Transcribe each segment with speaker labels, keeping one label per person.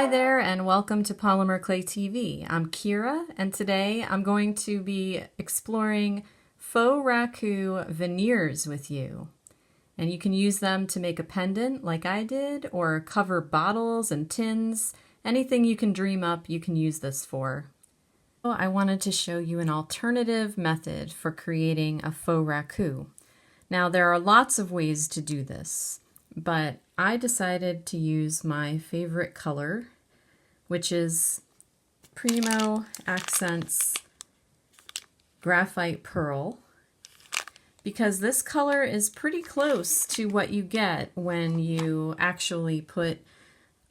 Speaker 1: there, and welcome to Polymer Clay TV. I'm Kira, and today I'm going to be exploring Faux Raku veneers with you. And you can use them to make a pendant like I did, or cover bottles and tins. Anything you can dream up, you can use this for. I wanted to show you an alternative method for creating a faux raku. Now, there are lots of ways to do this, but I decided to use my favorite color, which is Premo Accents Graphite Pearl, because this color is pretty close to what you get when you actually put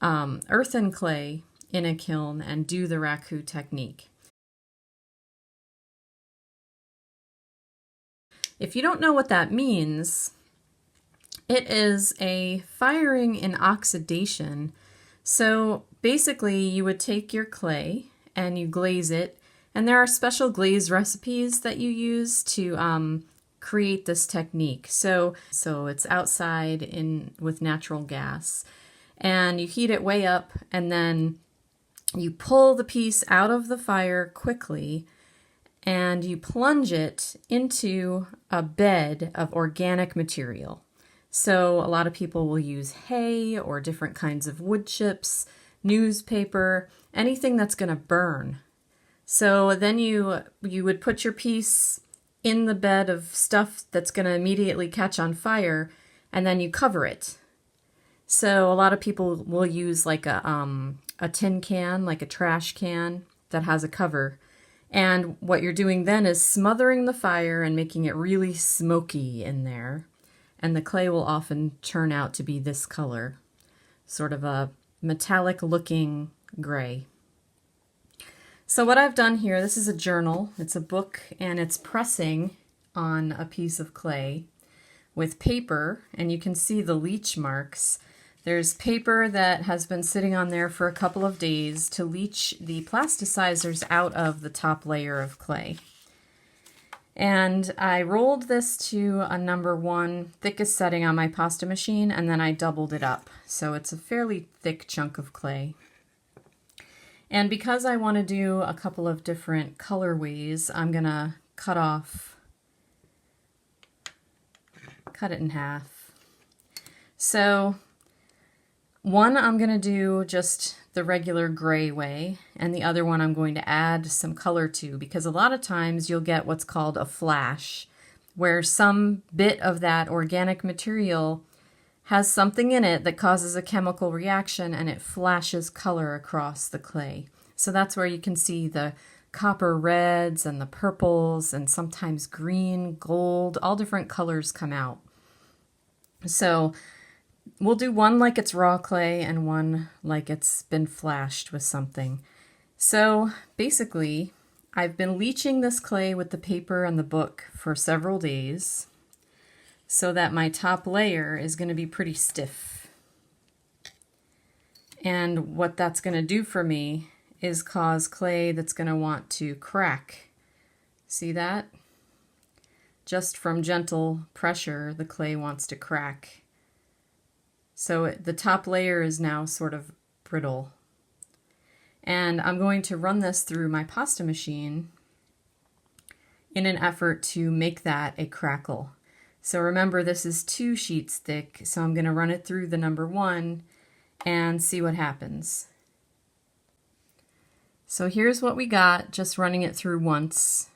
Speaker 1: earthen clay in a kiln and do the raku technique. If you don't know what that means, it is a firing in oxidation. So basically you would take your clay and you glaze it, and there are special glaze recipes that you use to create this technique. So it's outside with natural gas, and you heat it way up, and then you pull the piece out of the fire quickly and you plunge it into a bed of organic material. So a lot of people will use hay or different kinds of wood chips, newspaper, anything that's going to burn. So then you would put your piece in the bed of stuff that's going to immediately catch on fire, and then you cover it. So a lot of people will use like a tin can, like a trash can that has a cover. And what you're doing then is smothering the fire and making it really smoky in there. And the clay will often turn out to be this color, sort of a metallic looking gray. So what I've done here, this is a journal, it's a book, and it's pressing on a piece of clay with paper, and you can see the leach marks. There's paper that has been sitting on there for a couple of days to leach the plasticizers out of the top layer of clay. And I rolled this to a number 1 thickest setting on my pasta machine, and then I doubled it up. So it's a fairly thick chunk of clay. And because I want to do a couple of different colorways, I'm going to cut it in half. So one I'm going to do just the regular gray way, and the other one I'm going to add some color to, because a lot of times you'll get what's called a flash, where some bit of that organic material has something in it that causes a chemical reaction and it flashes color across the clay. So that's where you can see the copper reds and the purples and sometimes green, gold, all different colors come out. So we'll do one like it's raw clay and one like it's been flashed with something. So basically, I've been leaching this clay with the paper and the book for several days so that my top layer is going to be pretty stiff. And what that's going to do for me is cause clay that's going to want to crack. See that? Just from gentle pressure, the clay wants to crack. So the top layer is now sort of brittle. And I'm going to run this through my pasta machine in an effort to make that a crackle. So remember, this is 2 sheets thick, so I'm going to run it through the number 1 and see what happens. So here's what we got, just running it through once.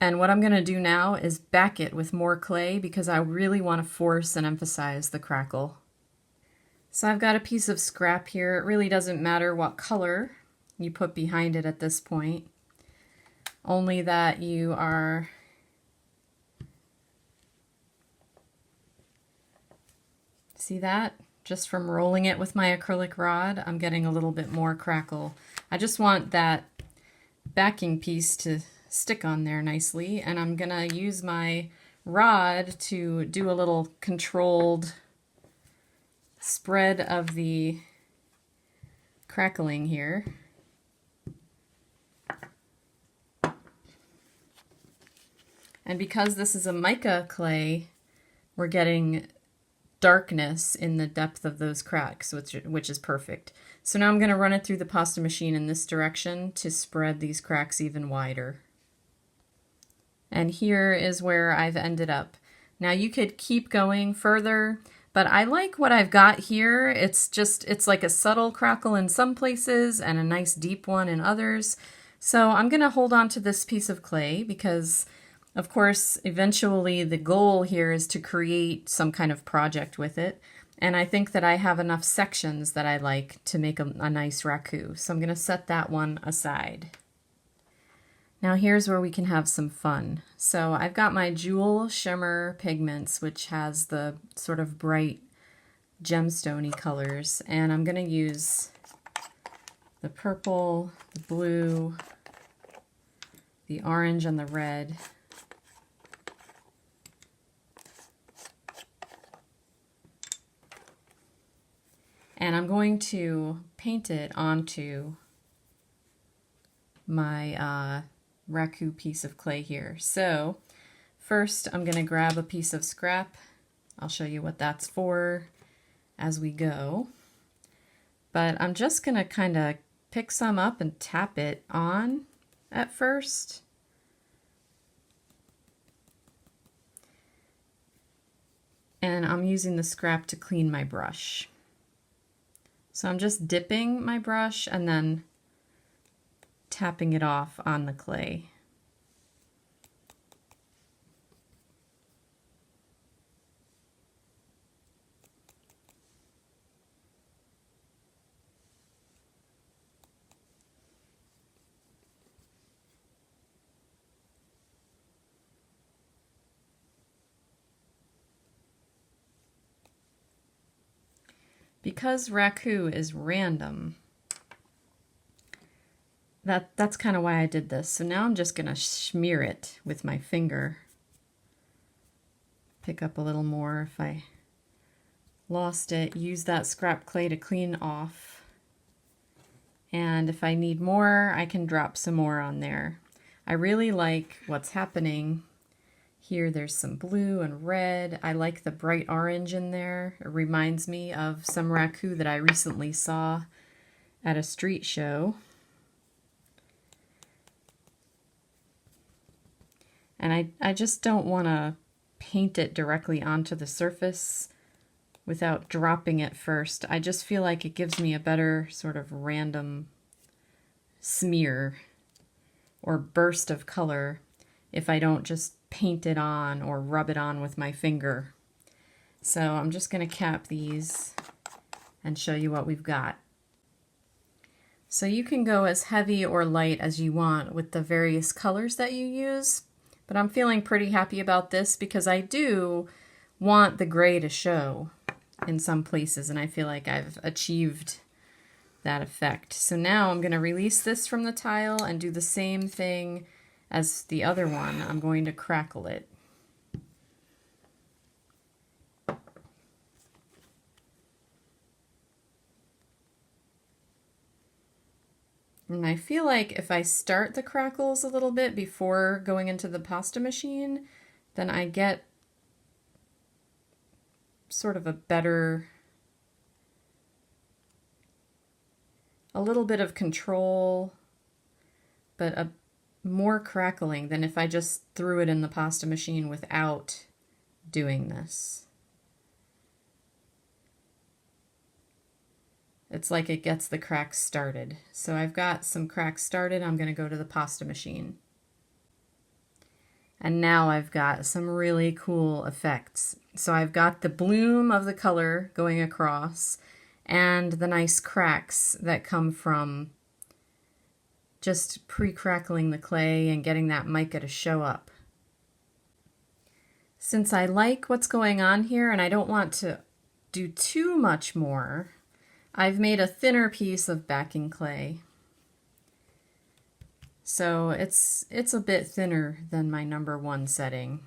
Speaker 1: And what I'm going to do now is back it with more clay, because I really want to force and emphasize the crackle. So I've got a piece of scrap here. It really doesn't matter what color you put behind it at this point, only that you are see that? Just from rolling it with my acrylic rod, I'm getting a little bit more crackle. I just want that backing piece to stick on there nicely, and I'm gonna use my rod to do a little controlled spread of the crackling here. And because this is a mica clay, we're getting darkness in the depth of those cracks, which is perfect. So now I'm going to run it through the pasta machine in this direction to spread these cracks even wider. And here is where I've ended up. Now you could keep going further, but I like what I've got here. It's like a subtle crackle in some places and a nice deep one in others. So I'm going to hold on to this piece of clay because, of course, eventually the goal here is to create some kind of project with it. And I think that I have enough sections that I like to make a nice raku. So I'm going to set that one aside. Now here's where we can have some fun. So I've got my Jewel Shimmer Pigments, which has the sort of bright gemstone-y colors, and I'm going to use the purple, the blue, the orange, and the red. And I'm going to paint it onto my raku piece of clay here. So first I'm going to grab a piece of scrap. I'll show you what that's for as we go. But I'm just going to kind of pick some up and tap it on at first. And I'm using the scrap to clean my brush. So I'm just dipping my brush and then tapping it off on the clay. Because raku is random, that's kind of why I did this. So now I'm just going to smear it with my finger. Pick up a little more if I lost it. Use that scrap clay to clean off. And if I need more, I can drop some more on there. I really like what's happening here. There's some blue and red. I like the bright orange in there. It reminds me of some raku that I recently saw at a street show. And I just don't want to paint it directly onto the surface without dropping it first. I just feel like it gives me a better sort of random smear or burst of color if I don't just paint it on or rub it on with my finger. So I'm just going to cap these and show you what we've got. So you can go as heavy or light as you want with the various colors that you use. But I'm feeling pretty happy about this because I do want the gray to show in some places, and I feel like I've achieved that effect. So now I'm going to release this from the tile and do the same thing as the other one. I'm going to crackle it. And I feel like if I start the crackles a little bit before going into the pasta machine, then I get sort of a better, a little bit of control, but a more crackling than if I just threw it in the pasta machine without doing this. It's like it gets the cracks started. So I've got some cracks started. I'm going to go to the pasta machine. And now I've got some really cool effects. So I've got the bloom of the color going across and the nice cracks that come from just pre-crackling the clay and getting that mica to show up. Since I like what's going on here and I don't want to do too much more, I've made a thinner piece of backing clay. So it's a bit thinner than my #1 setting.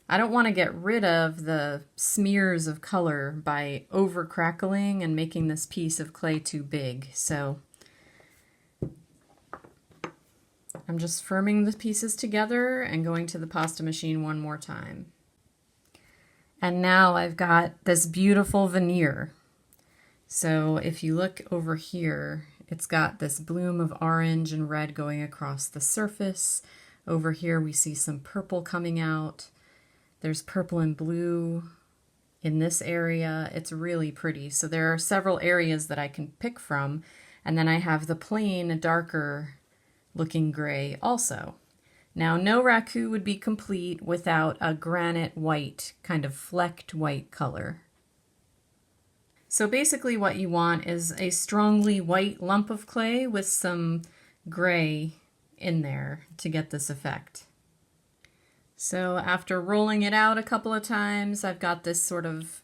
Speaker 1: I don't want to get rid of the smears of color by over crackling and making this piece of clay too big. So I'm just firming the pieces together and going to the pasta machine one more time. And now I've got this beautiful veneer. So if you look over here, it's got this bloom of orange and red going across the surface. Over here we see some purple coming out. There's purple and blue in this area. It's really pretty. So there are several areas that I can pick from. And then I have the plain, darker looking gray also. Now, no raku would be complete without a granite white, kind of flecked white color. So basically what you want is a strongly white lump of clay with some gray in there to get this effect. So after rolling it out a couple of times, I've got this sort of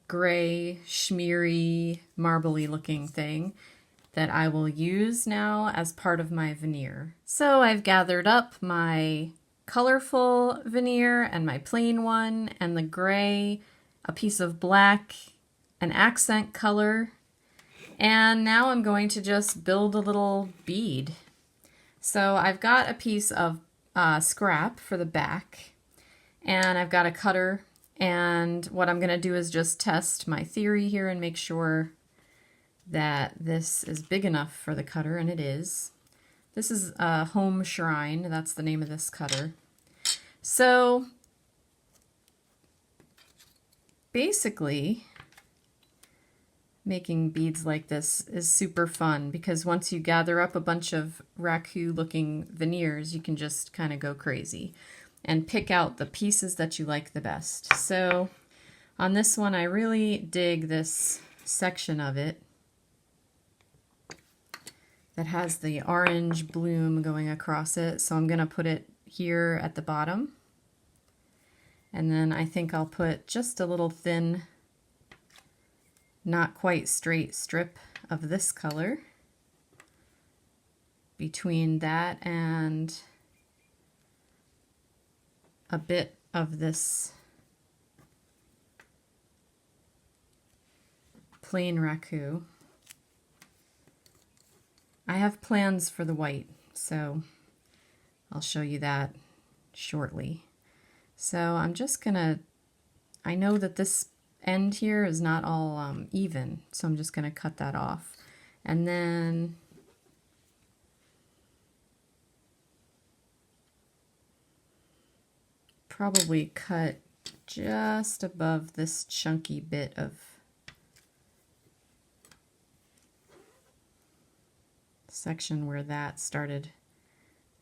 Speaker 1: gray, schmeary, marbly looking thing that I will use now as part of my veneer. So I've gathered up my colorful veneer and my plain one and the gray, a piece of black, an accent color, and now I'm going to just build a little bead. So I've got a piece of scrap for the back, and I've got a cutter, and what I'm going to do is just test my theory here and make sure that this is big enough for the cutter, and it is. This is a Home Shrine, that's the name of this cutter. So basically, making beads like this is super fun because once you gather up a bunch of raku looking veneers, you can just kind of go crazy and pick out the pieces that you like the best. So on this one, I really dig this section of it that has the orange bloom going across it. So I'm going to put it here at the bottom. And then I think I'll put just a little thin, not quite straight strip of this color between that and a bit of this plain raku. I have plans for the white, so I'll show you that shortly. So I'm just gonna, I know that this end here is not all even, so I'm just gonna cut that off. And then probably cut just above this chunky bit of section where that started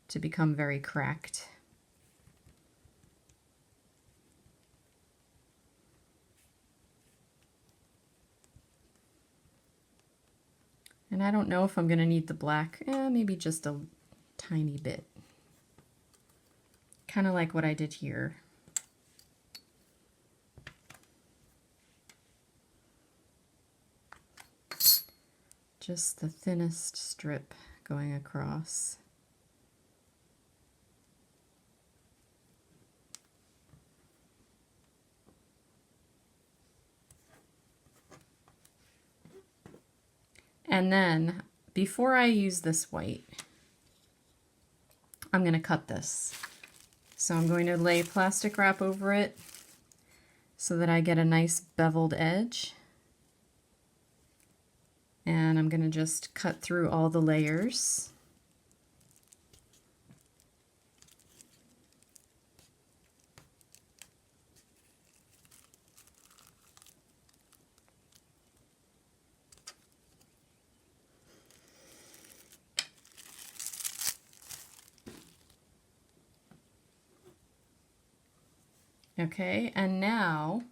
Speaker 1: to become very cracked. And I don't know if I'm going to need the black, maybe just a tiny bit. Kind of like what I did here. Just the thinnest strip going across. And then, before I use this white, I'm going to cut this. So I'm going to lay plastic wrap over it so that I get a nice beveled edge. And I'm going to just cut through all the layers. Okay, and now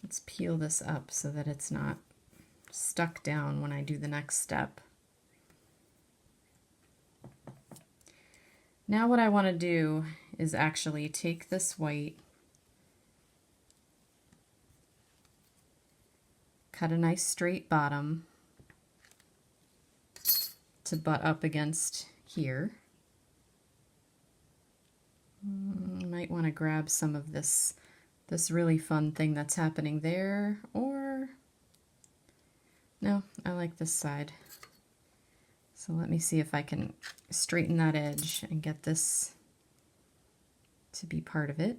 Speaker 1: let's peel this up so that it's not stuck down when I do the next step. Now what I want to do is actually take this white, cut a nice straight bottom to butt up against here. You might want to grab some of this really fun thing that's happening there, or no, I like this side. So let me see if I can straighten that edge and get this to be part of it.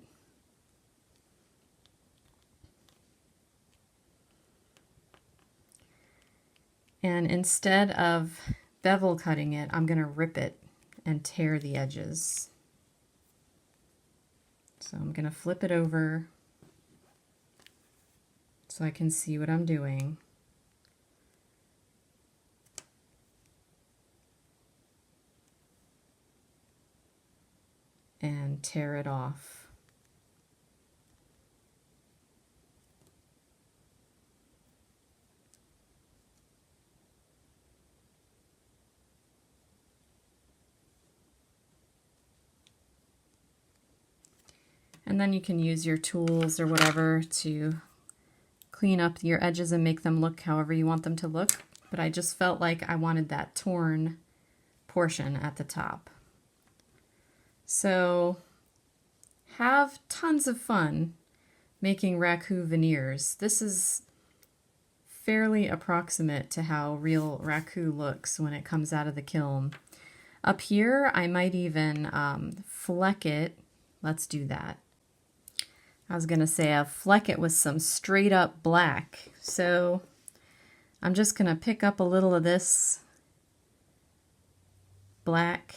Speaker 1: And instead of bevel cutting it, I'm going to rip it and tear the edges. So I'm going to flip it over so I can see what I'm doing. And tear it off. And then you can use your tools or whatever to clean up your edges and make them look however you want them to look. But I just felt like I wanted that torn portion at the top. So have tons of fun making raku veneers. This is fairly approximate to how real raku looks when it comes out of the kiln. Up here, I might even fleck it. Let's do that. I was going to say I'll fleck it with some straight up black. So I'm just going to pick up a little of this black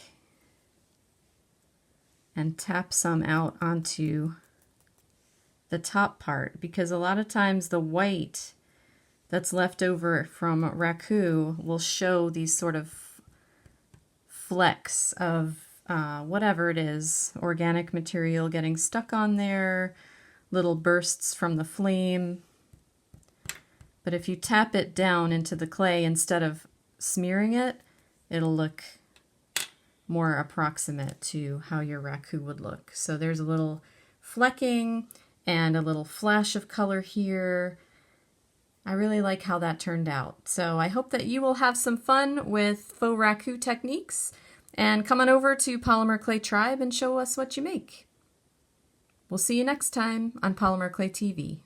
Speaker 1: and tap some out onto the top part, because a lot of times the white that's left over from raku will show these sort of flecks of whatever it is, organic material getting stuck on there, little bursts from the flame. But if you tap it down into the clay instead of smearing it, it'll look more approximate to how your raku would look. So there's a little flecking and a little flash of color here. I really like how that turned out. So I hope that you will have some fun with faux raku techniques, and come on over to Polymer Clay Tribe and show us what you make. We'll see you next time on Polymer Clay TV.